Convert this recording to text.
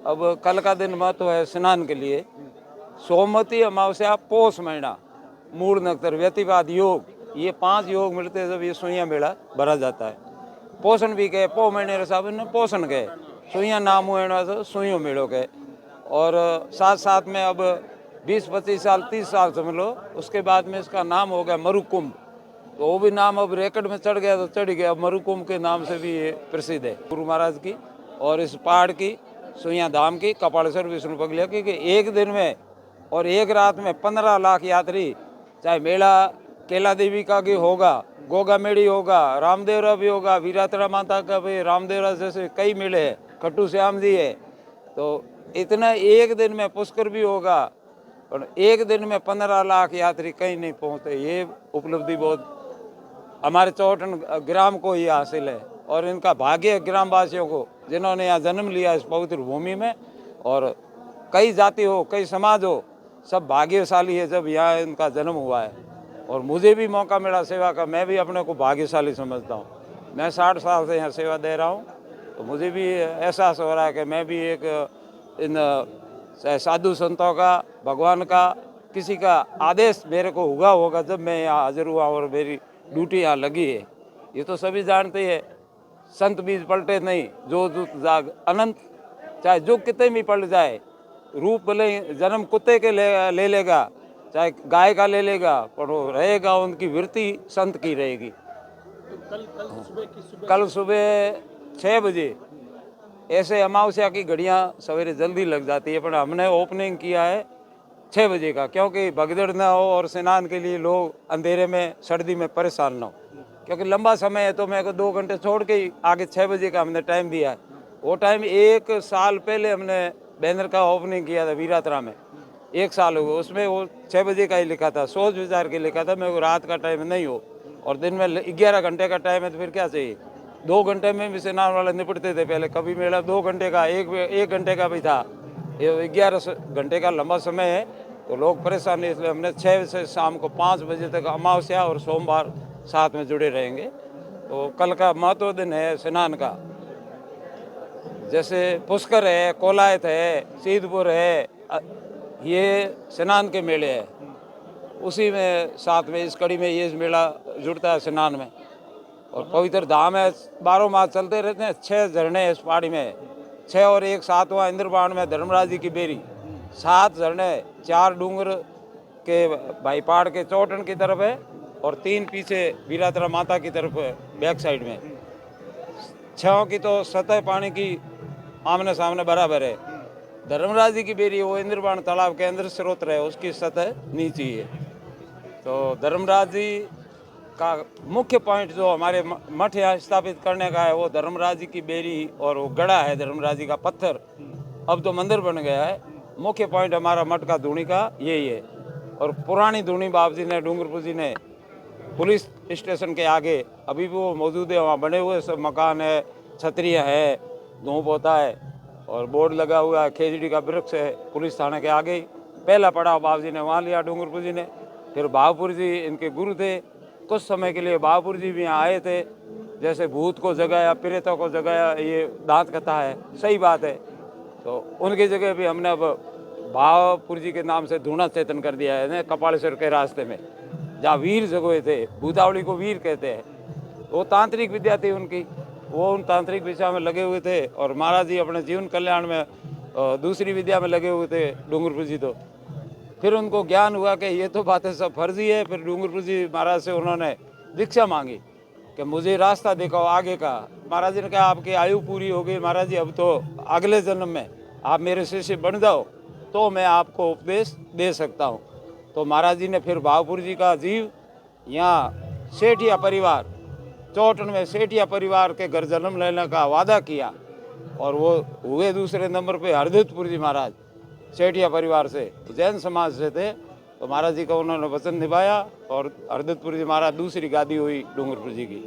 अब कल का दिन महत्व है स्नान के लिए। सोमवती अमावस्या, पोष महीना, मूल नक्षत्र, व्यतिपात योग, ये 5 योग मिलते हैं जब ये सुइया मेला भरा जाता है। पोषण भी कहे, पो महीने हिसाब ने पोषण कहे, सुइया नाम हुए तो सुइयों मेड़ो कहे। और साथ साथ में अब 20-25 साल 30 साल समझ लो, उसके बाद में इसका नाम हो गया मरुकुंभ। तो वो भी नाम अब रेकर्ड में चढ़ गया तो चढ़ गया। अब मरुकुंभ के नाम से भी ये प्रसिद्ध है, गुरु महाराज की और इस पहाड़ की, सुइया धाम की, कपालेश्वर विष्णु पगलिया की, कि एक दिन में और एक रात में 15 लाख यात्री, चाहे मेला केला देवी का भी होगा, गोगा मेड़ी होगा, रामदेवरा भी होगा, वीरातरा माता का भी, रामदेवरा जैसे कई मेले हैं, खट्टू श्याम जी है, तो इतना एक दिन में पुष्कर भी होगा। और एक दिन में 15 लाख यात्री कहीं नहीं पहुँचते। ये उपलब्धि बहुत हमारे चौटन ग्राम को ही हासिल है और इनका भाग्य ग्रामवासियों को, जिन्होंने यहाँ जन्म लिया इस पवित्र भूमि में। और कई जाति हो, कई समाज हो, सब भाग्यशाली है जब यहाँ इनका जन्म हुआ है। और मुझे भी मौका मिला सेवा का, मैं भी अपने को भाग्यशाली समझता हूँ। मैं 60 साल से यहाँ सेवा दे रहा हूँ, तो मुझे भी एहसास हो रहा है कि मैं भी एक इन साधु संतों का, भगवान का, किसी का आदेश मेरे को हुआ होगा जब मैं यहाँ हाजिर हुआ और मेरी ड्यूटी यहाँ लगी है। ये तो सभी जानते हैं, संत बीज पलटे नहीं, जो दूत जाग अनंत। चाहे जो कितने भी पलट जाए, रूप भले जन्म कुत्ते के ले लेगा, चाहे गाय का ले लेगा, पर वो रहेगा, उनकी वृत्ति संत की रहेगी। कल सुबह 6 बजे ऐसे अमावस्या की घड़ियाँ सवेरे जल्दी लग जाती है, पर हमने ओपनिंग किया है 6 बजे का, क्योंकि भगदड़ ना हो और स्नान के लिए लोग अंधेरे में सर्दी में परेशान ना हो। क्योंकि लंबा समय है तो मेरे को 2 घंटे छोड़ के ही आगे 6 बजे का हमने टाइम दिया है। वो टाइम 1 साल पहले हमने बैनर का ओपनिंग किया था वीरातरा में, 1 साल हो गया। उसमें वो 6 बजे का ही लिखा था, सोच विचार के लिखा था, मेरे को रात का टाइम नहीं हो और दिन में 11 घंटे का टाइम है, तो फिर क्या चाहिए। 2 घंटे में भी स्नान वाले निपटते थे पहले। कभी मेला 2 घंटे का, एक घंटे का भी था। ये 11 घंटे का लंबा समय है तो लोग परेशान नहीं, इसलिए हमने 6 से शाम को 5 बजे तक अमावस्या और सोमवार साथ में जुड़े रहेंगे। तो कल का महत्व दिन है स्नान का। जैसे पुष्कर है, कोलायत है, सीधपुर है, ये स्नान के मेले हैं। उसी में साथ में इस कड़ी में ये मेला जुड़ता है स्नान में। और पवित्र धाम है, 12 मास चलते रहते हैं। 6 झरने इस पहाड़ी में, 6 और 1 7वां इंद्रबाण में धर्मराज जी की बेरी, 7 झरने, 4 डूंगर के भाई पहाड़ के चौटन की तरफ है और 3 पीछे वीरातरा माता की तरफ है बैक साइड में। 6 की तो सतह पानी की आमने सामने बराबर है। धर्मराज जी की बेरी वो इंद्रबाण तालाब के अंदर स्रोत है, उसकी सतह नीचे है। तो धर्मराज जी का मुख्य पॉइंट जो हमारे मठ यहाँ स्थापित करने का है, वो धर्मराज जी की बेरी और वो गड़ा है धर्मराज जी का पत्थर, अब तो मंदिर बन गया है। मुख्य पॉइंट हमारा मठ का धूनी का यही है। और पुरानी धूनी बाबू जी ने, डूंगरपुर जी ने, पुलिस स्टेशन के आगे अभी भी वो मौजूद है, वहाँ बने हुए सब मकान है, छतरियाँ है, धूप होता है और बोर्ड लगा हुआ है, खेजड़ी का वृक्ष है। पुलिस थाने के आगे ही पहला पड़ाव बाबू जी ने वहाँ लिया, डूंगरपुर जी ने। फिर बाबूपुर जी इनके गुरु थे, कुछ समय के लिए बाबूपुर जी भी यहाँ आए थे। जैसे भूत को जगाया, प्रेतों को जगाया, ये दांत कथा है, सही बात है। तो उनकी जगह भी हमने अब बाबूपुर जी के नाम से धूना चेतन कर दिया है, कपालेश्वर के रास्ते में, जहाँ वीर जगोए थे। भूतावली को वीर कहते हैं। वो तांत्रिक विद्या थी उनकी, वो उन तांत्रिक विद्या में लगे हुए थे। और महाराज जी अपने जीवन कल्याण में दूसरी विद्या में लगे हुए थे डूंगरपुर जी। तो फिर उनको ज्ञान हुआ कि ये तो बातें सब फर्जी है। फिर डूंगरपुर जी महाराज से उन्होंने दीक्षा मांगी कि मुझे रास्ता दिखाओ आगे का। महाराज जी ने कहा आपकी आयु पूरी हो गई महाराज जी, अब तो अगले जन्म में आप मेरे शिष्य बन जाओ तो मैं आपको उपदेश दे सकता हूँ। तो महाराज जी ने फिर बाबूपुर जी का जीव यहाँ सेठिया परिवार, चौटन में सेठिया परिवार के घर जन्म लेने का वादा किया। और वो हुए दूसरे नंबर पे हरदत्तपुर जी महाराज, सेठिया परिवार से, जैन समाज से थे। तो महाराज जी का उन्होंने वचन निभाया और हरदत्तपुर जी महाराज दूसरी गादी हुई डूंगरपुर जी की।